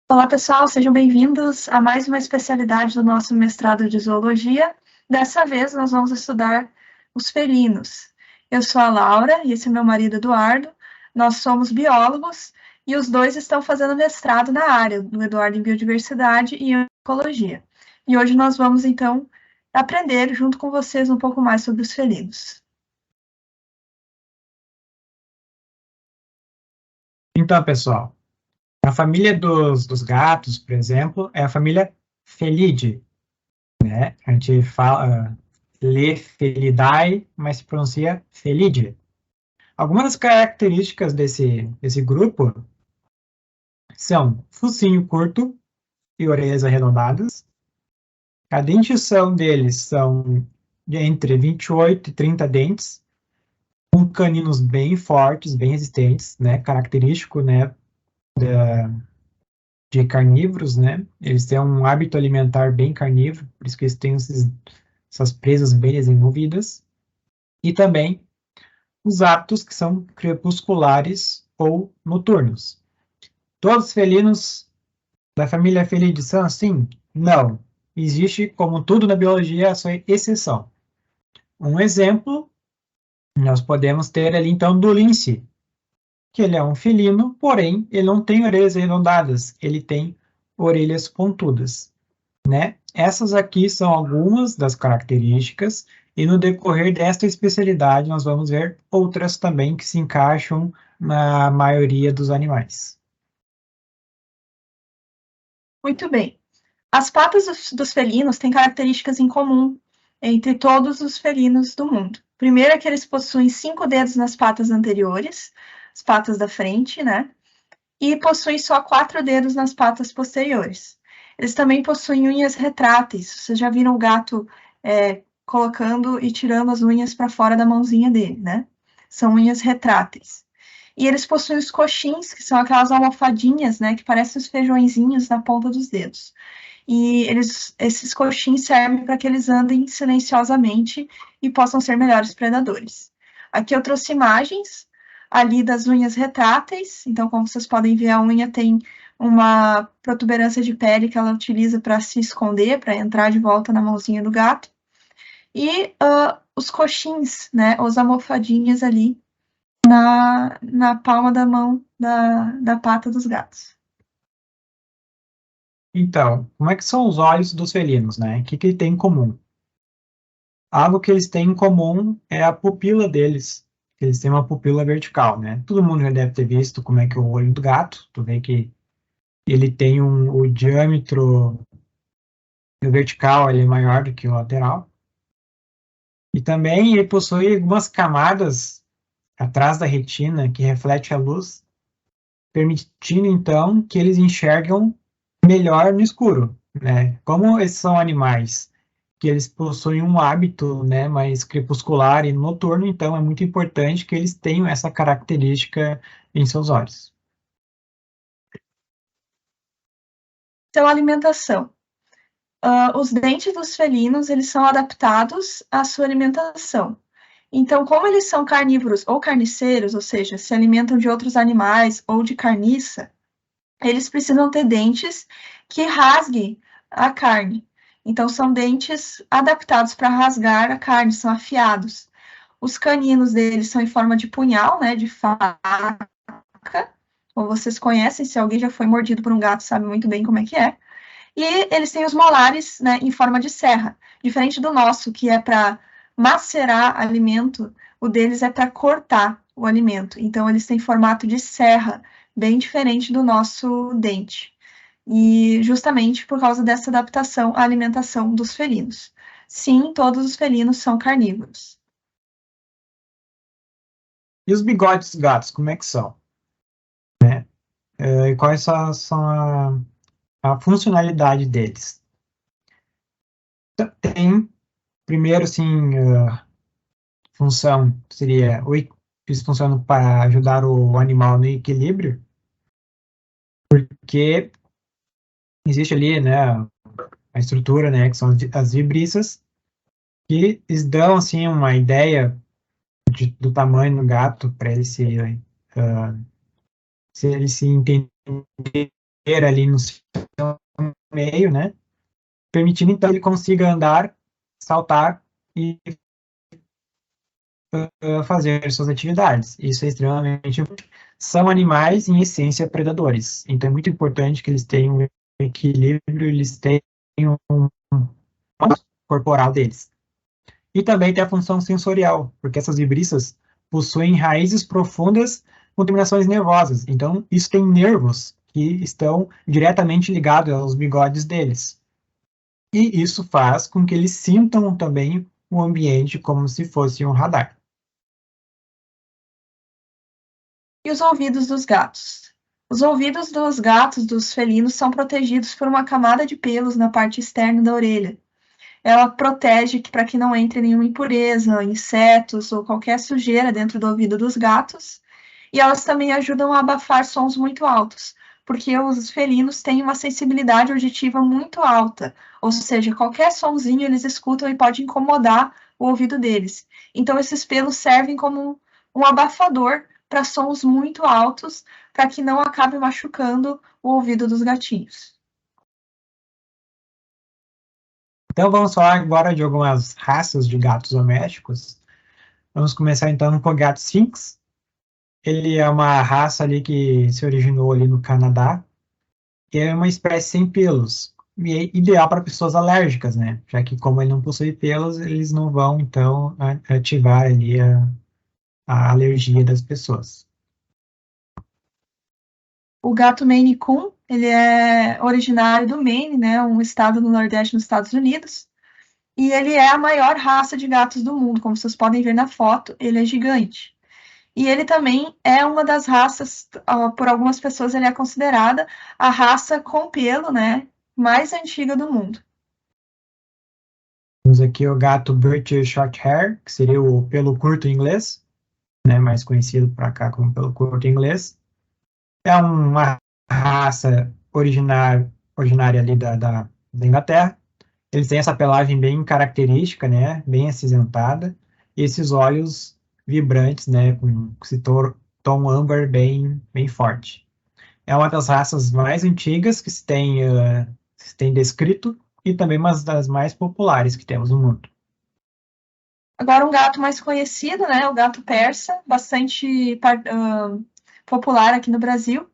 Olá, pessoal, sejam bem-vindos a mais uma especialidade do nosso mestrado de Zoologia. Dessa vez, nós vamos estudar os felinos. Eu sou a Laura e esse é meu marido Eduardo. Nós somos biólogos e os dois estão fazendo mestrado na área, do Eduardo em Biodiversidade e em Ecologia. E hoje nós vamos, então, aprender junto com vocês um pouco mais sobre os felinos. Então, pessoal, a família dos gatos, por exemplo, é a família Felidae, né? A gente fala, lê Felidae, mas se pronuncia Felidae. Algumas das características desse grupo são focinho curto e orelhas arredondadas. A dentição deles são de entre 28 e 30 dentes, com caninos bem fortes, bem resistentes, né? Característico, né, de carnívoros, né? Eles têm um hábito alimentar bem carnívoro, por isso que eles têm essas presas bem desenvolvidas. E também os hábitos que são crepusculares ou noturnos. Todos os felinos da família Felidae são assim? Não. Existe, como tudo na biologia, a sua exceção. Um exemplo, nós podemos ter ali, então, do lince, que ele é um felino, porém, ele não tem orelhas arredondadas, ele tem orelhas pontudas, né? Essas aqui são algumas das características, e no decorrer desta especialidade nós vamos ver outras também que se encaixam na maioria dos animais. Muito bem. As patas dos felinos têm características em comum entre todos os felinos do mundo. Primeiro é que eles possuem 5 dedos nas patas anteriores, as patas da frente, né? E possuem só 4 dedos nas patas posteriores. Eles também possuem unhas retráteis. Vocês já viram o gato colocando e tirando as unhas para fora da mãozinha dele, né? São unhas retráteis. E eles possuem os coxins, que são aquelas almofadinhas, né? Que parecem os feijõezinhos na ponta dos dedos. E esses coxins servem para que eles andem silenciosamente e possam ser melhores predadores. Aqui eu trouxe imagens ali das unhas retráteis, então, como vocês podem ver, a unha tem uma protuberância de pele que ela utiliza para se esconder, para entrar de volta na mãozinha do gato. E os coxins, né, as almofadinhas ali na palma da mão da pata dos gatos. Então, como é que são os olhos dos felinos, né? O que ele tem em comum? Algo que eles têm em comum é a pupila deles. Eles têm uma pupila vertical, né? Todo mundo já deve ter visto como é que é o olho do gato. Tu vê que ele tem o diâmetro vertical, ele é maior do que o lateral. E também ele possui algumas camadas atrás da retina que reflete a luz, permitindo então que eles enxergam melhor no escuro, né? Como esses são animais que eles possuem um hábito, né, mais crepuscular e noturno, então é muito importante que eles tenham essa característica em seus olhos. Então, alimentação. Os dentes dos felinos, eles são adaptados à sua alimentação. Então, como eles são carnívoros ou carniceiros, ou seja, se alimentam de outros animais ou de carniça, eles precisam ter dentes que rasguem a carne. Então, são dentes adaptados para rasgar a carne, são afiados. Os caninos deles são em forma de punhal, né, de faca, como vocês conhecem, se alguém já foi mordido por um gato, sabe muito bem como é que é. E eles têm os molares, né, em forma de serra, diferente do nosso, que é para macerar alimento, o deles é para cortar o alimento. Então, eles têm formato de serra, bem diferente do nosso dente. E justamente por causa dessa adaptação à alimentação dos felinos. Sim, todos os felinos são carnívoros. E os bigodes dos gatos, como é que são? E quais são a funcionalidade deles? Tem, primeiro, assim, função seria, eles funcionam para ajudar o animal no equilíbrio, porque existe ali, né, a estrutura, né, que são as vibriças, que eles dão, assim, uma ideia do tamanho do gato para ele se ele se entender ali no seu meio, né? Permitindo então ele consiga andar, saltar e fazer suas atividades. Isso é extremamente importante. São animais, em essência, predadores. Então, é muito importante que eles tenham um equilíbrio, eles tenham um corporal deles. E também tem a função sensorial, porque essas vibriças possuem raízes profundas com terminações nervosas. Então, isso tem nervos que estão diretamente ligados aos bigodes deles. E isso faz com que eles sintam também o ambiente como se fosse um radar. E os ouvidos dos gatos? Os ouvidos dos gatos, dos felinos, são protegidos por uma camada de pelos na parte externa da orelha. Ela protege para que não entre nenhuma impureza, insetos ou qualquer sujeira dentro do ouvido dos gatos. E elas também ajudam a abafar sons muito altos, porque os felinos têm uma sensibilidade auditiva muito alta, ou seja, qualquer sonzinho eles escutam e pode incomodar o ouvido deles. Então, esses pelos servem como um abafador para sons muito altos, para que não acabe machucando o ouvido dos gatinhos. Então, vamos falar agora de algumas raças de gatos domésticos. Vamos começar então com o gato Sphinx. Ele é uma raça ali que se originou ali no Canadá. E é uma espécie sem pelos. E é ideal para pessoas alérgicas, né? Já que como ele não possui pelos, eles não vão, então, ativar ali a alergia das pessoas. O gato Maine Coon, ele é originário do Maine, né, um estado do Nordeste nos Estados Unidos, e ele é a maior raça de gatos do mundo, como vocês podem ver na foto, ele é gigante. E ele também é uma das raças, por algumas pessoas ele é considerada a raça com pelo, né, mais antiga do mundo. Temos aqui o gato British Shorthair, que seria o pelo curto em inglês, né, mais conhecido para cá como pelo curto em inglês. É uma raça originária ali da Inglaterra. Eles têm essa pelagem bem característica, né, bem acinzentada, e esses olhos vibrantes, né, com esse tom âmbar bem forte. É uma das raças mais antigas que se tem descrito e também uma das mais populares que temos no mundo. Agora um gato mais conhecido, né, o gato persa, bastante popular aqui no Brasil.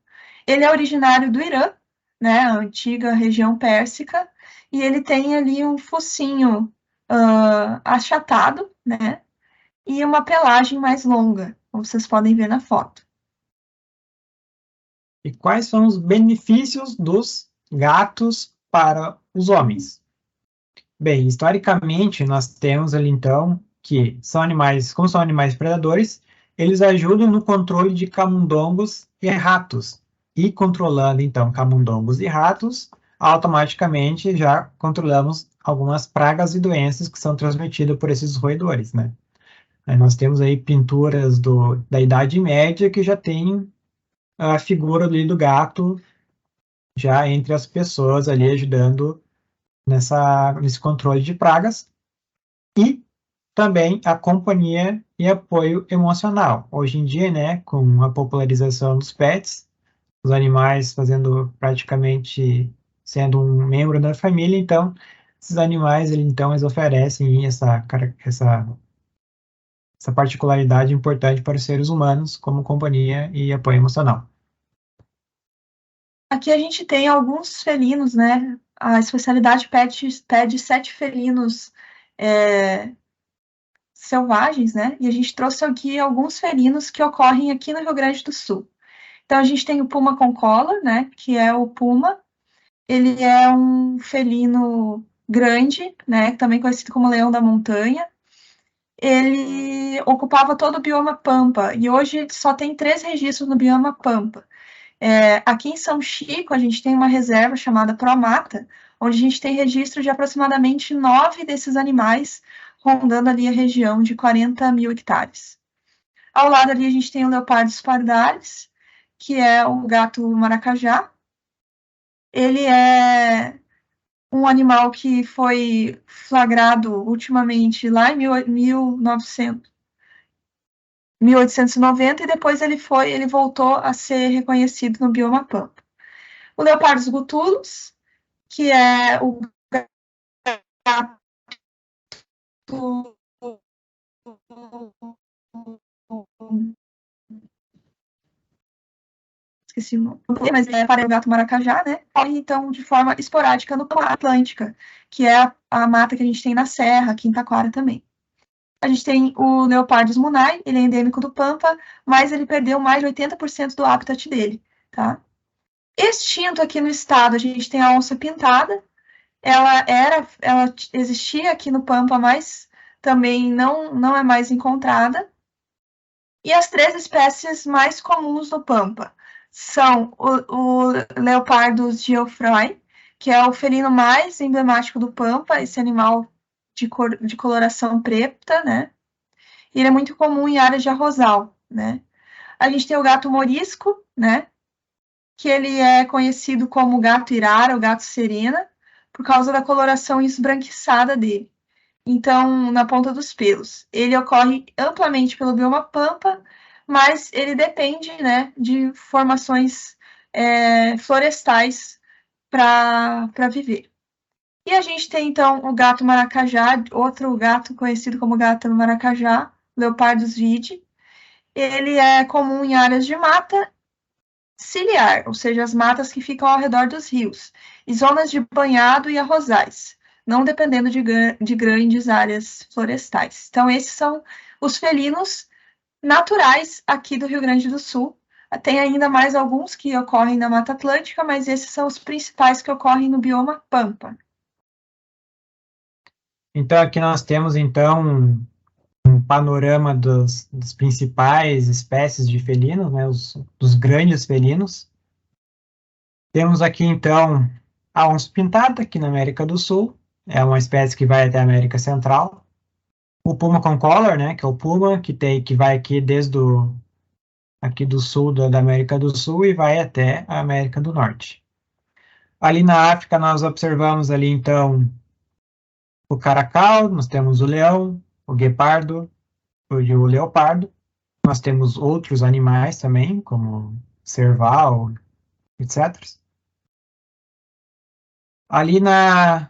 Ele é originário do Irã, né, a antiga região pérsica, e ele tem ali um focinho achatado, né, e uma pelagem mais longa, como vocês podem ver na foto. E quais são os benefícios dos gatos para os homens? Bem, historicamente, nós temos ali então que são animais, como são animais predadores, eles ajudam no controle de camundongos e ratos. E controlando então camundongos e ratos, automaticamente já controlamos algumas pragas e doenças que são transmitidas por esses roedores, né? Aí nós temos aí pinturas da Idade Média que já tem a figura ali do gato já entre as pessoas ali ajudando nesse controle de pragas. E também a companhia e apoio emocional. Hoje em dia, né, com a popularização dos pets, os animais fazendo praticamente sendo um membro da família, então esses animais eles oferecem essa particularidade importante para os seres humanos como companhia e apoio emocional. Aqui a gente tem alguns felinos, né? A especialidade pede 7 felinos selvagens, né? E a gente trouxe aqui alguns felinos que ocorrem aqui no Rio Grande do Sul. Então a gente tem o puma concola, né? Que é o puma. Ele é um felino grande, né? Também conhecido como leão da montanha. Ele ocupava todo o bioma Pampa e hoje só tem 3 registros no bioma Pampa. Aqui em São Chico, a gente tem uma reserva chamada Promata, onde a gente tem registro de aproximadamente 9 desses animais, rondando ali a região de 40 mil hectares. Ao lado ali a gente tem o Leopardus pardalis, que é o gato maracajá. Ele é um animal que foi flagrado ultimamente lá em 1890 e depois ele voltou a ser reconhecido no bioma Pampa. O Leopardus gutulus, que é o gato esqueci o nome, mas é para o gato maracajá, né? Ocorre, então, de forma esporádica no Mata Atlântica, que é a mata que a gente tem na Serra, aqui em Taquara também. A gente tem o Leopardus munai, ele é endêmico do Pampa, mas ele perdeu mais de 80% do habitat dele, tá? Extinto aqui no estado, a gente tem a onça pintada, ela existia aqui no Pampa, mas também não é mais encontrada. E as 3 espécies mais comuns no Pampa são o Leopardus geoffroy, que é o felino mais emblemático do Pampa, esse animal de coloração preta, né? E ele é muito comum em áreas de arrozal, né? A gente tem o gato morisco, né? Que ele é conhecido como gato irara ou gato serena, por causa da coloração esbranquiçada dele. Então, na ponta dos pelos. Ele ocorre amplamente pelo bioma Pampa, mas ele depende, né, de formações florestais para viver. E a gente tem, então, o gato maracajá, outro gato conhecido como gato maracajá, Leopardus vide. Ele é comum em áreas de mata ciliar, ou seja, as matas que ficam ao redor dos rios, e zonas de banhado e arrozais, não dependendo de grandes áreas florestais. Então, esses são os felinos naturais aqui do Rio Grande do Sul. Tem ainda mais alguns que ocorrem na Mata Atlântica, mas esses são os principais que ocorrem no bioma Pampa. Então, aqui nós temos, então, um panorama das principais espécies de felinos, né, dos grandes felinos. Temos aqui, então, a onça-pintada, aqui na América do Sul. É uma espécie que vai até a América Central. O puma concolor, né, que é o puma, que vai aqui desde aqui do sul da América do Sul e vai até a América do Norte. Ali na África, nós observamos ali, então, o caracal, nós temos o leão, o guepardo, o leopardo. Nós temos outros animais também, como cerval, etc. Ali na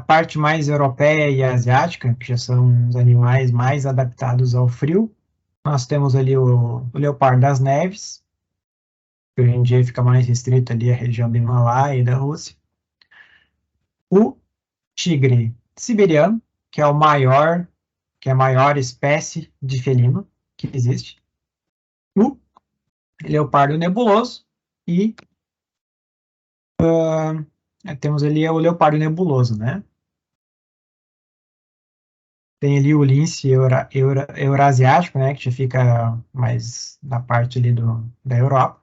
parte mais europeia e asiática, que já são os animais mais adaptados ao frio, nós temos ali o leopardo das neves, que hoje em dia fica mais restrito ali à região do Himalaia e da Rússia. O tigre siberiano, que é que é a maior espécie de felino que existe. O leopardo nebuloso e temos ali o leopardo nebuloso, né? Tem ali o lince eurasiático, né, que já fica mais na parte ali da Europa.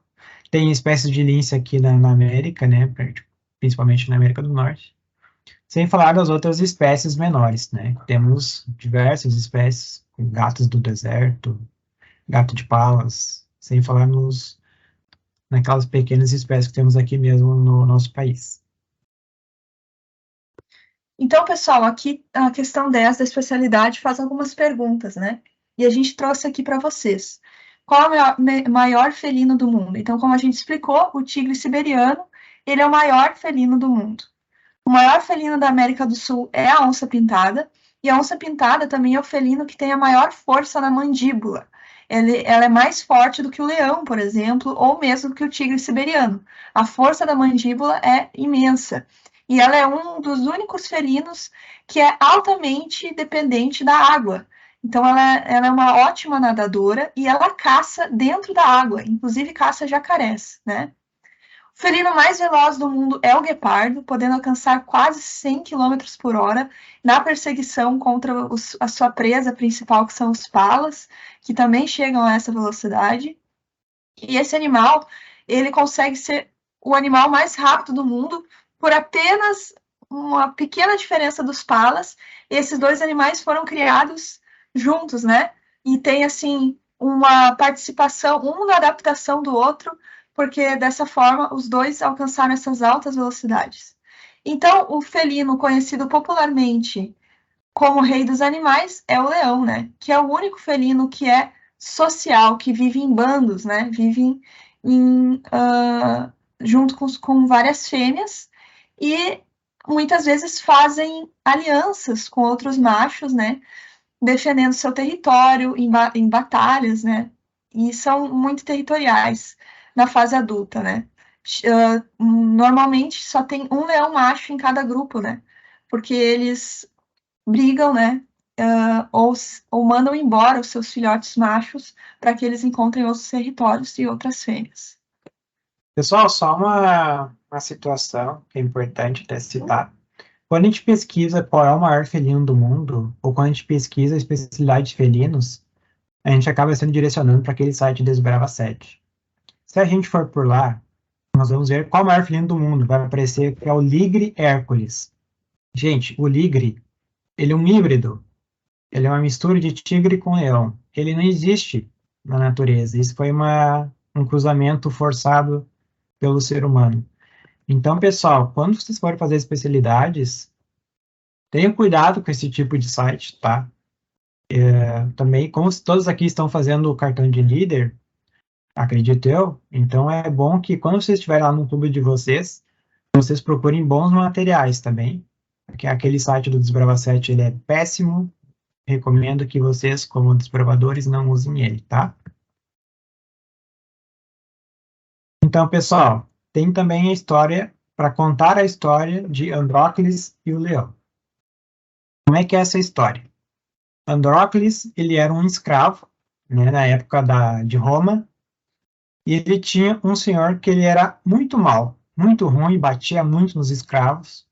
Tem espécies de lince aqui na América, né, principalmente na América do Norte. Sem falar das outras espécies menores, né? Temos diversas espécies, gatos do deserto, gato de palas, sem falar naquelas pequenas espécies que temos aqui mesmo no nosso país. Então, pessoal, aqui a questão 10 da especialidade faz algumas perguntas, né? E a gente trouxe aqui para vocês. Qual é o maior felino do mundo? Então, como a gente explicou, o tigre siberiano, ele é o maior felino do mundo. O maior felino da América do Sul é a onça-pintada, e a onça-pintada também é o felino que tem a maior força na mandíbula. Ela é mais forte do que o leão, por exemplo, ou mesmo do que o tigre siberiano. A força da mandíbula é imensa. E ela é um dos únicos felinos que é altamente dependente da água. Então, ela é uma ótima nadadora e ela caça dentro da água, inclusive caça jacarés, né? O felino mais veloz do mundo é o guepardo, podendo alcançar quase 100 km por hora na perseguição contra a sua presa principal, que são os palas, que também chegam a essa velocidade. E esse animal, ele consegue ser o animal mais rápido do mundo por apenas uma pequena diferença dos palas. Esses dois animais foram criados juntos, né? E tem, assim, uma participação, um na adaptação do outro, porque dessa forma os dois alcançaram essas altas velocidades. Então, o felino, conhecido popularmente como rei dos animais, é o leão, né? Que é o único felino que é social, que vive em bandos, né? Vive junto com várias fêmeas, e muitas vezes fazem alianças com outros machos, né, defendendo seu território em batalhas, né, e são muito territoriais na fase adulta, né. Normalmente só tem um leão macho em cada grupo, né, porque eles brigam, né, ou mandam embora os seus filhotes machos para que eles encontrem outros territórios e outras fêmeas. Pessoal, só uma situação que é importante até citar. Quando a gente pesquisa qual é o maior felino do mundo, ou quando a gente pesquisa a especialidade de felinos, a gente acaba sendo direcionando para aquele site Desbrava 7. Se a gente for por lá, nós vamos ver qual é o maior felino do mundo. Vai aparecer que é o Ligre Hércules. Gente, o ligre, ele é um híbrido. Ele é uma mistura de tigre com leão. Ele não existe na natureza. Isso foi um cruzamento forçado pelo ser humano. Então, pessoal, quando vocês forem fazer especialidades, tenham cuidado com esse tipo de site, tá? Também, como todos aqui estão fazendo o cartão de líder, acredito eu, então é bom que quando vocês estiverem lá no clube de vocês procurem bons materiais também, porque aquele site do Desbrava 7, ele é péssimo, recomendo que vocês, como desbravadores, não usem ele, tá? Então, pessoal, tem também a história, para contar a história de Andrócles e o leão. Como é que é essa história? Andrócles, ele era um escravo, né, na época de Roma, e ele tinha um senhor que ele era muito mau, muito ruim, batia muito nos escravos,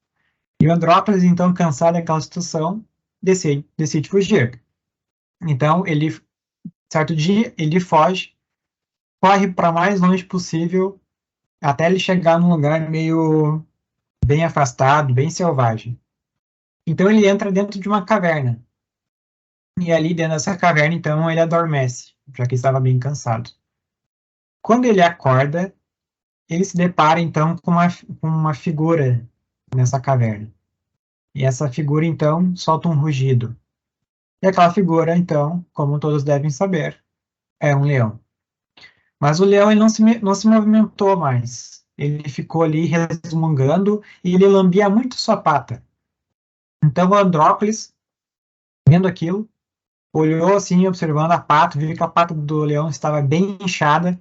e o Andrócles, então, cansado daquela situação, decide fugir. Então, certo dia, ele foge, corre para mais longe possível, até ele chegar num lugar meio bem afastado, bem selvagem. Então, ele entra dentro de uma caverna. E ali dentro dessa caverna, então, ele adormece, já que estava bem cansado. Quando ele acorda, ele se depara, então, com uma figura nessa caverna. E essa figura, então, solta um rugido. E aquela figura, então, como todos devem saber, é um leão. Mas o leão ele não se movimentou mais. Ele ficou ali resmungando e ele lambia muito sua pata. Então o Andrócles, vendo aquilo, olhou assim, observando a pata, viu que a pata do leão estava bem inchada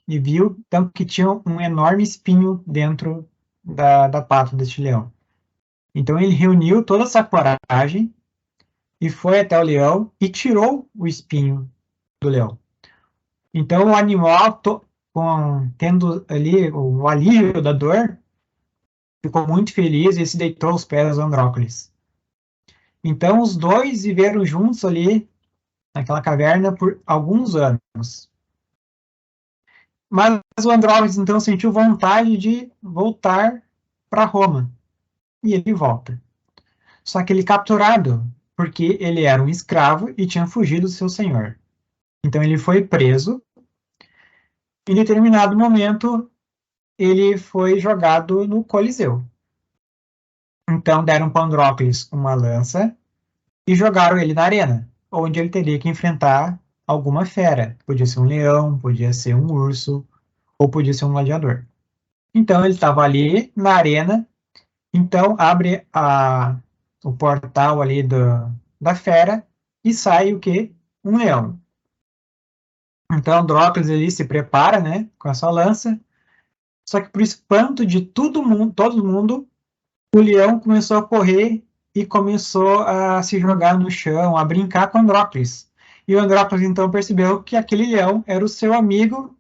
e viu então que tinha um enorme espinho dentro da pata deste leão. Então ele reuniu toda essa coragem e foi até o leão e tirou o espinho do leão. Então o animal, tendo ali o alívio da dor, ficou muito feliz e se deitou aos pés do Andrócles. Então os dois viveram juntos ali naquela caverna por alguns anos. Mas o Andrócles então sentiu vontade de voltar para Roma. E ele volta. Só que ele é capturado, porque ele era um escravo e tinha fugido do seu senhor. Então ele foi preso. Em determinado momento, ele foi jogado no Coliseu. Então deram para Andrócles uma lança e jogaram ele na arena, onde ele teria que enfrentar alguma fera. Podia ser um leão, podia ser um urso, ou podia ser um gladiador. Então ele estava ali na arena, então abre o portal ali da fera e sai o quê? Um leão. Então Andrócles ele se prepara, né, com a sua lança, só que por espanto de todo mundo, o leão começou a correr e começou a se jogar no chão, a brincar com Andrócles. E o Andrócles então percebeu que aquele leão era o seu amigo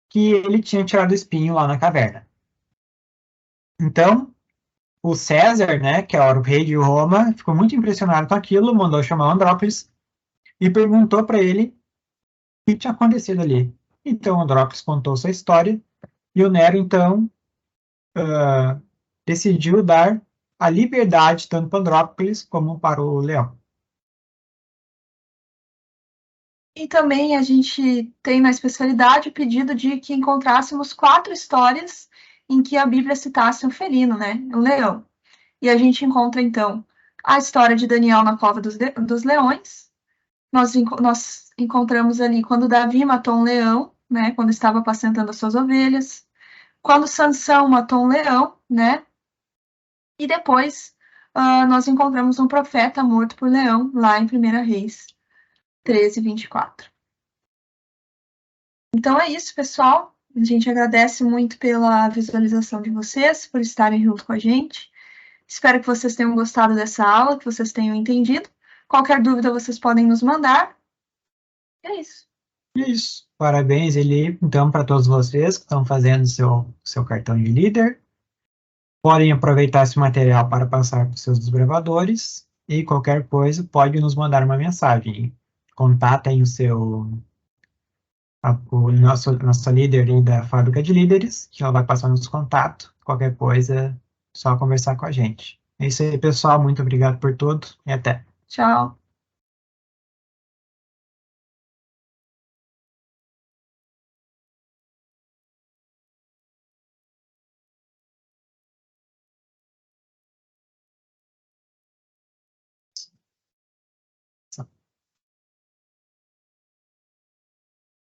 que ele tinha tirado o espinho lá na caverna. Então, o César, né, que era o rei de Roma, ficou muito impressionado com aquilo, mandou chamar o Andrócles e perguntou para ele o que tinha acontecido ali. Então, o Andrócles contou sua história e o Nero, então, decidiu dar a liberdade tanto para Andrócles como para o leão. E também a gente tem na especialidade o pedido de que encontrássemos 4 histórias em que a Bíblia citasse um felino, né, um leão. E a gente encontra, então, a história de Daniel na cova dos leões. Nós encontramos ali quando Davi matou um leão, né, quando estava apacentando as suas ovelhas. quando Sansão matou um leão, né? E depois nós encontramos um profeta morto por leão, lá em 1 Reis 13:24. Então é isso, pessoal. A gente agradece muito pela visualização de vocês, por estarem junto com a gente. Espero que vocês tenham gostado dessa aula, que vocês tenham entendido. Qualquer dúvida, vocês podem nos mandar. É isso. É isso. Parabéns, Eli, então, para todos vocês que estão fazendo seu cartão de líder. Podem aproveitar esse material para passar para os seus desbravadores. E qualquer coisa, pode nos mandar uma mensagem. Contatem nossa líder ali da fábrica de líderes, que ela vai passar nos contatos. Qualquer coisa, só conversar com a gente. É isso aí, pessoal. Muito obrigado por tudo e até. Tchau.